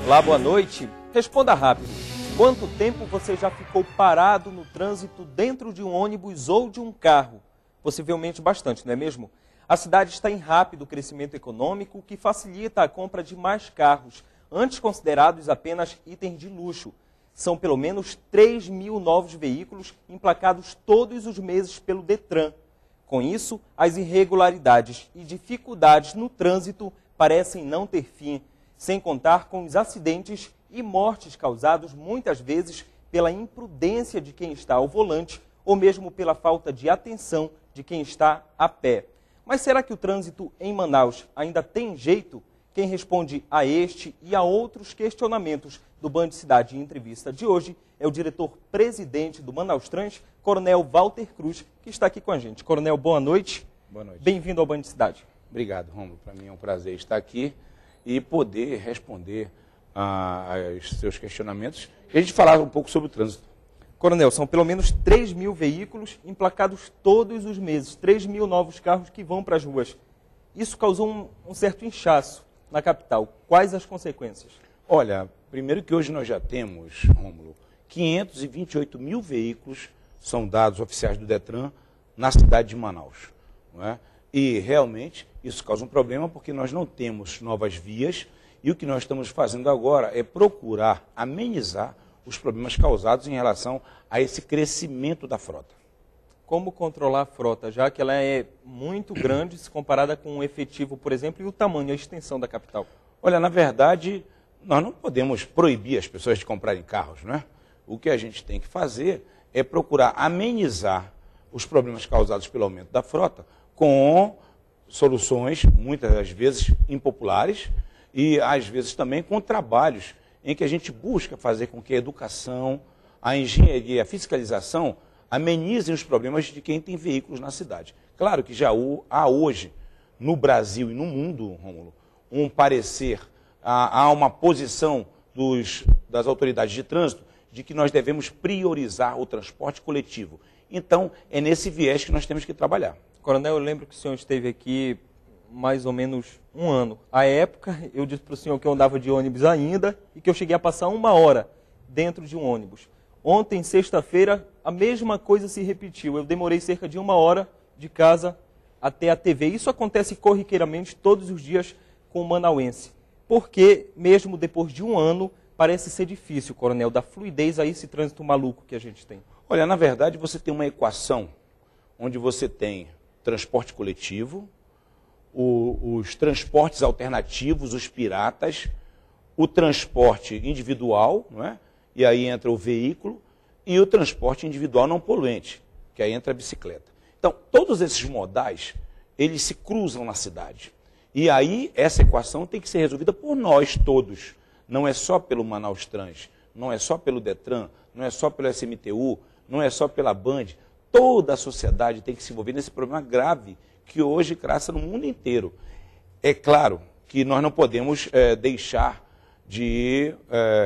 Olá, boa noite. Responda rápido. Quanto tempo você já ficou parado no trânsito dentro de um ônibus ou de um carro? Possivelmente bastante, não é mesmo? A cidade está em rápido crescimento econômico, que facilita a compra de mais carros, antes considerados apenas itens de luxo. São pelo menos 3 mil novos veículos emplacados todos os meses pelo Detran. Com isso, as irregularidades e dificuldades no trânsito parecem não ter fim, sem contar com os acidentes e mortes causados muitas vezes pela imprudência de quem está ao volante ou mesmo pela falta de atenção de quem está a pé. Mas será que o trânsito em Manaus ainda tem jeito? Quem responde a este e a outros questionamentos do Band Cidade em entrevista de hoje é o diretor-presidente do Manaus Trans, Coronel Walter Cruz, que está aqui com a gente. Coronel, boa noite. Boa noite. Bem-vindo ao Band Cidade. Obrigado, Rômulo. Para mim é um prazer estar aqui e poder responder aos seus questionamentos e a gente falar um pouco sobre o trânsito. Coronel, são pelo menos 3 mil veículos emplacados todos os meses, 3 mil novos carros que vão para as ruas. Isso causou um certo inchaço na capital. Quais as consequências? Olha, primeiro que hoje nós já temos, Rômulo, 528 mil veículos são dados oficiais do Detran na cidade de Manaus. Não é? E realmente isso causa um problema porque nós não temos novas vias e o que nós estamos fazendo agora é procurar amenizar os problemas causados em relação a esse crescimento da frota. Como controlar a frota, já que ela é muito grande se comparada com o efetivo, por exemplo, e o tamanho, a extensão da capital? Olha, na verdade, nós não podemos proibir as pessoas de comprarem carros, não é? O que a gente tem que fazer é procurar amenizar os problemas causados pelo aumento da frota com soluções, muitas das vezes impopulares, e às vezes também com trabalhos em que a gente busca fazer com que a educação, a engenharia, a fiscalização amenizem os problemas de quem tem veículos na cidade. Claro que já há hoje, no Brasil e no mundo, Rômulo, um parecer, há uma posição das autoridades de trânsito de que nós devemos priorizar o transporte coletivo. Então, é nesse viés que nós temos que trabalhar. Coronel, eu lembro que o senhor esteve aqui mais ou menos um ano. À época, eu disse para o senhor que eu andava de ônibus ainda e que eu cheguei a passar 1 hora dentro de um ônibus. Ontem, sexta-feira, a mesma coisa se repetiu. Eu demorei cerca de 1 hora de casa até a TV. Isso acontece corriqueiramente todos os dias com o manauense. Porque, mesmo depois de 1 ano, parece ser difícil, Coronel, dar fluidez a esse trânsito maluco que a gente tem. Olha, na verdade, você tem uma equação onde você tem transporte coletivo, os transportes alternativos, os piratas, o transporte individual, não é? E aí entra o veículo, e o transporte individual não poluente, que aí entra a bicicleta. Então, todos esses modais, eles se cruzam na cidade. E aí, essa equação tem que ser resolvida por nós todos. Não é só pelo Manaus Trans, não é só pelo Detran, não é só pelo SMTU, não é só pela Band. Toda a sociedade tem que se envolver nesse problema grave que hoje cresce no mundo inteiro. É claro que nós não podemos deixar de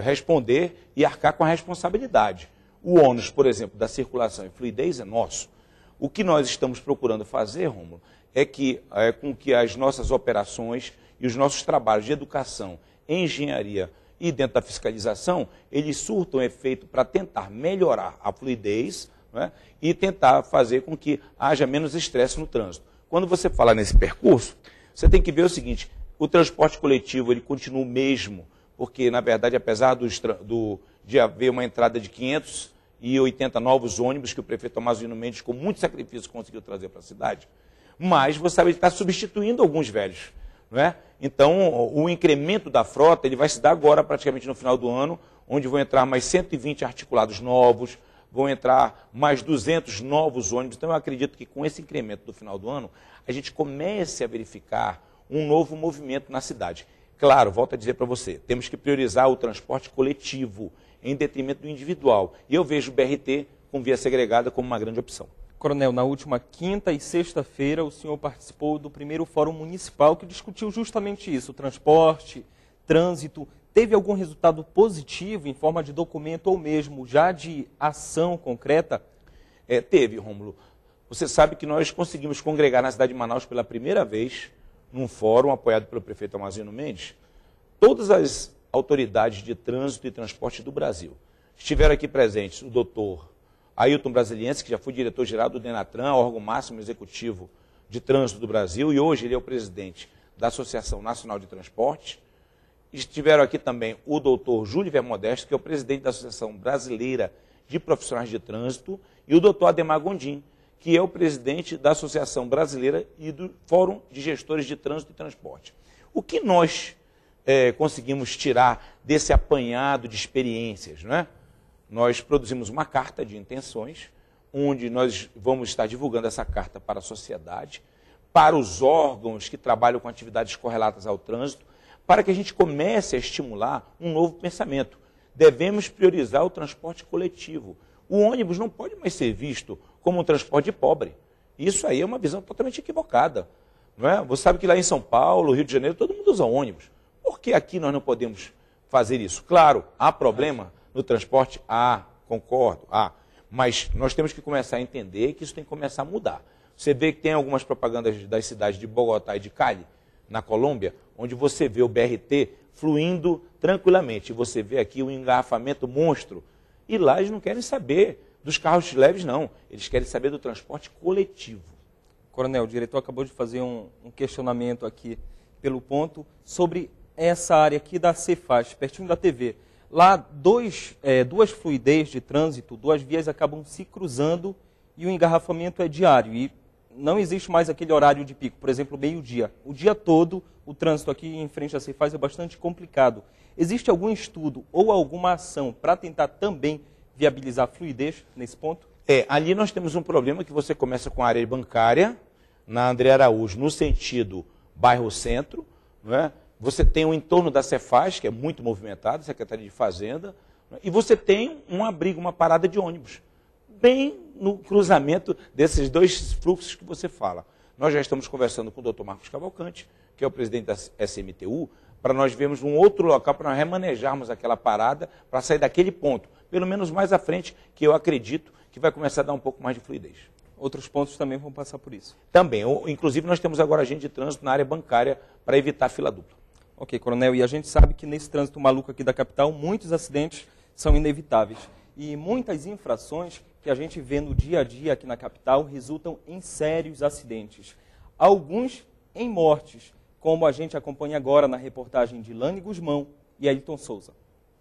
responder e arcar com a responsabilidade. O ônus, por exemplo, da circulação e fluidez é nosso. O que nós estamos procurando fazer, Rômulo, é que com que as nossas operações e os nossos trabalhos de educação, engenharia e dentro da fiscalização, eles surtam efeito para tentar melhorar a fluidez, né, e tentar fazer com que haja menos estresse no trânsito. Quando você fala nesse percurso, você tem que ver o seguinte, o transporte coletivo ele continua o mesmo, porque, na verdade, apesar de haver uma entrada de 580 novos ônibus que o prefeito Amazonino Mendes, com muito sacrifício, conseguiu trazer para a cidade, mas você sabe, ele está substituindo alguns velhos. Não é? Então, o incremento da frota ele vai se dar agora, praticamente no final do ano, onde vão entrar mais 120 articulados novos, vão entrar mais 200 novos ônibus. Então, eu acredito que com esse incremento do final do ano, a gente comece a verificar um novo movimento na cidade. Claro, volto a dizer para você, temos que priorizar o transporte coletivo em detrimento do individual. E eu vejo o BRT com via segregada como uma grande opção. Coronel, na última quinta e sexta-feira, o senhor participou do primeiro Fórum Municipal que discutiu justamente isso, transporte, trânsito. Teve algum resultado positivo em forma de documento ou mesmo já de ação concreta? Teve, Rômulo. Você sabe que nós conseguimos congregar na cidade de Manaus pela primeira vez, num fórum apoiado pelo prefeito Amazonino Mendes, todas as autoridades de trânsito e transporte do Brasil. Estiveram aqui presentes o doutor Ailton Brasiliense, que já foi diretor-geral do Denatran, órgão máximo executivo de trânsito do Brasil, e hoje ele é o presidente da Associação Nacional de Transporte. Estiveram aqui também o doutor Júlio Vermodesto, que é o presidente da Associação Brasileira de Profissionais de Trânsito, e o doutor Ademar Gondim, que é o presidente da Associação Brasileira e do Fórum de Gestores de Trânsito e Transporte. O que nós conseguimos tirar desse apanhado de experiências, não é? Nós produzimos uma carta de intenções, onde nós vamos estar divulgando essa carta para a sociedade, para os órgãos que trabalham com atividades correlatas ao trânsito, para que a gente comece a estimular um novo pensamento. Devemos priorizar o transporte coletivo. O ônibus não pode mais ser visto como um transporte de pobre. Isso aí é uma visão totalmente equivocada. Não é? Você sabe que lá em São Paulo, Rio de Janeiro, todo mundo usa ônibus. Por que aqui nós não podemos fazer isso? Claro, há problema no transporte? Concordo, mas nós temos que começar a entender que isso tem que começar a mudar. Você vê que tem algumas propagandas das cidades de Bogotá e de Cali, na Colômbia, onde você vê o BRT fluindo tranquilamente. Você vê aqui um engarrafamento monstro. E lá eles não querem saber dos carros leves, não. Eles querem saber do transporte coletivo. Coronel, o diretor acabou de fazer um questionamento aqui pelo ponto sobre essa área aqui da Cefaz, pertinho da TV. Lá, duas fluidez de trânsito, duas vias acabam se cruzando e o engarrafamento é diário. E não existe mais aquele horário de pico, por exemplo, meio-dia. O dia todo, o trânsito aqui em frente à Cefaz é bastante complicado. Existe algum estudo ou alguma ação para tentar também viabilizar a fluidez nesse ponto? Ali nós temos um problema que você começa com a área bancária, na André Araújo, no sentido bairro-centro, não é? Você tem o entorno da Cefaz, que é muito movimentado, Secretaria de Fazenda, e você tem um abrigo, uma parada de ônibus, bem no cruzamento desses dois fluxos que você fala. Nós já estamos conversando com o Dr. Marcos Cavalcante, que é o presidente da SMTU, para nós vermos um outro local, para nós remanejarmos aquela parada, para sair daquele ponto, pelo menos mais à frente, que eu acredito que vai começar a dar um pouco mais de fluidez. Outros pontos também vão passar por isso? Também. Inclusive, nós temos agora agente de trânsito na área bancária para evitar fila dupla. Ok, coronel, e a gente sabe que nesse trânsito maluco aqui da capital, muitos acidentes são inevitáveis. E muitas infrações que a gente vê no dia a dia aqui na capital resultam em sérios acidentes. Alguns em mortes, como a gente acompanha agora na reportagem de Lani Guzmão e Ailton Souza.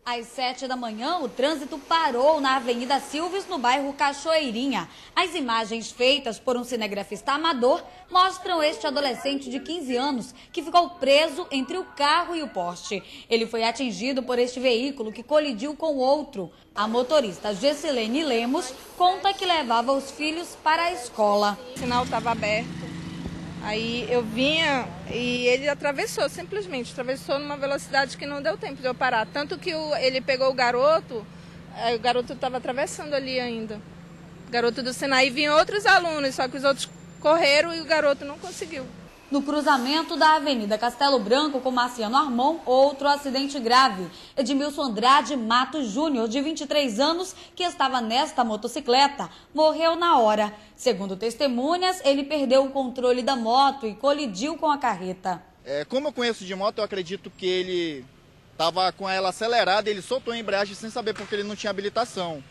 Às 7 da manhã, o trânsito parou na Avenida Silves, no bairro Cachoeirinha. As imagens feitas por um cinegrafista amador mostram este adolescente de 15 anos que ficou preso entre o carro e o poste. Ele foi atingido por este veículo que colidiu com outro. A motorista Gessilene Lemos conta que levava os filhos para a escola. O sinal estava aberto. Aí eu vinha e ele atravessou, simplesmente, atravessou numa velocidade que não deu tempo de eu parar. Tanto que ele pegou o garoto estava atravessando ali ainda. O garoto do Sinai, vinham outros alunos, só que os outros correram e o garoto não conseguiu. No cruzamento da Avenida Castelo Branco com Marciano Armon, outro acidente grave. Edmilson Andrade Matos Júnior, de 23 anos, que estava nesta motocicleta, morreu na hora. Segundo testemunhas, ele perdeu o controle da moto e colidiu com a carreta. Como eu conheço de moto, eu acredito que ele estava com ela acelerada, ele soltou a embreagem sem saber porque ele não tinha habilitação.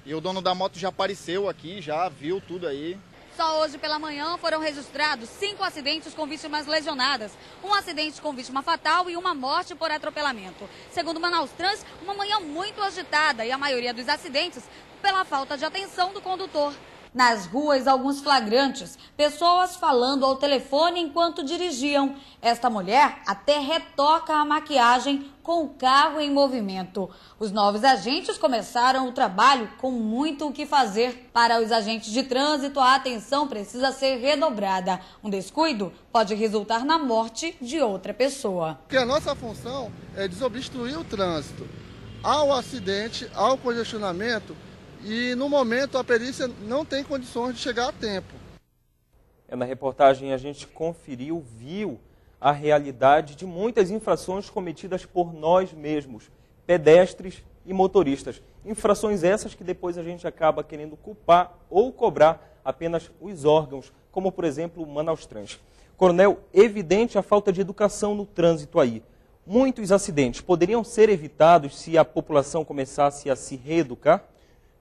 E o dono da moto já apareceu aqui, já viu tudo aí. Só hoje pela manhã foram registrados 5 acidentes com vítimas lesionadas, um acidente com vítima fatal e uma morte por atropelamento. Segundo Manaus Trans, uma manhã muito agitada e a maioria dos acidentes pela falta de atenção do condutor. Nas ruas, alguns flagrantes, pessoas falando ao telefone enquanto dirigiam. Esta mulher até retoca a maquiagem com o carro em movimento. Os novos agentes começaram o trabalho com muito o que fazer. Para os agentes de trânsito, a atenção precisa ser redobrada. Um descuido pode resultar na morte de outra pessoa. Porque a nossa função é desobstruir o trânsito. Ao acidente, ao congestionamento, e no momento a perícia não tem condições de chegar a tempo. Na reportagem a gente conferiu, viu a realidade de muitas infrações cometidas por nós mesmos, pedestres e motoristas. Infrações essas que depois a gente acaba querendo culpar ou cobrar apenas os órgãos, como por exemplo o Manaus Trans. Coronel, evidente a falta de educação no trânsito aí. Muitos acidentes poderiam ser evitados se a população começasse a se reeducar?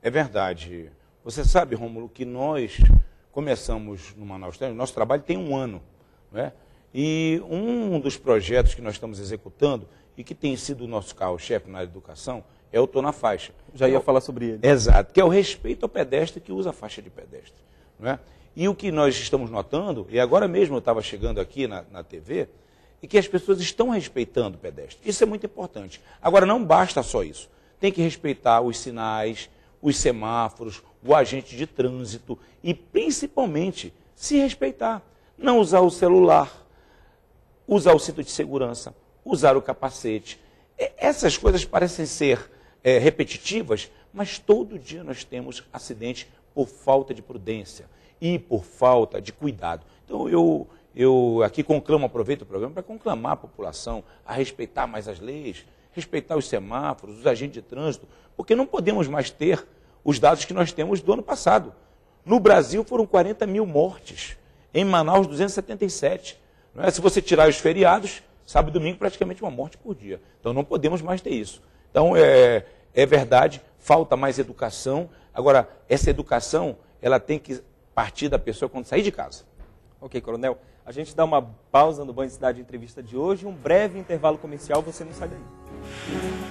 É verdade. Você sabe, Rômulo, que nós começamos no Manaus Trânsito, nosso trabalho tem 1 ano, não é? E um dos projetos que nós estamos executando e que tem sido o nosso carro-chefe na educação é o Tô na Faixa. Já ia falar sobre ele. Exato, que é o respeito ao pedestre que usa a faixa de pedestre, não é? E o que nós estamos notando, e agora mesmo eu estava chegando aqui na TV, é que as pessoas estão respeitando o pedestre. Isso é muito importante. Agora, não basta só isso. Tem que respeitar os sinais, os semáforos, o agente de trânsito e, principalmente, se respeitar. Não usar o celular, usar o cinto de segurança, usar o capacete. Essas coisas parecem ser repetitivas, mas todo dia nós temos acidentes por falta de prudência e por falta de cuidado. Então, eu aqui conclamo, aproveito o programa para conclamar a população a respeitar mais as leis, respeitar os semáforos, os agentes de trânsito, porque não podemos mais ter os dados que nós temos do ano passado. No Brasil foram 40 mil mortes, em Manaus 277. Não é? Se você tirar os feriados, sábado e domingo praticamente uma morte por dia. Então não podemos mais ter isso. Então é verdade, falta mais educação. Agora, essa educação ela tem que partir da pessoa quando sair de casa. Ok, Coronel. A gente dá uma pausa no Banho de Cidade Entrevista de hoje, um breve intervalo comercial, você não sai daí.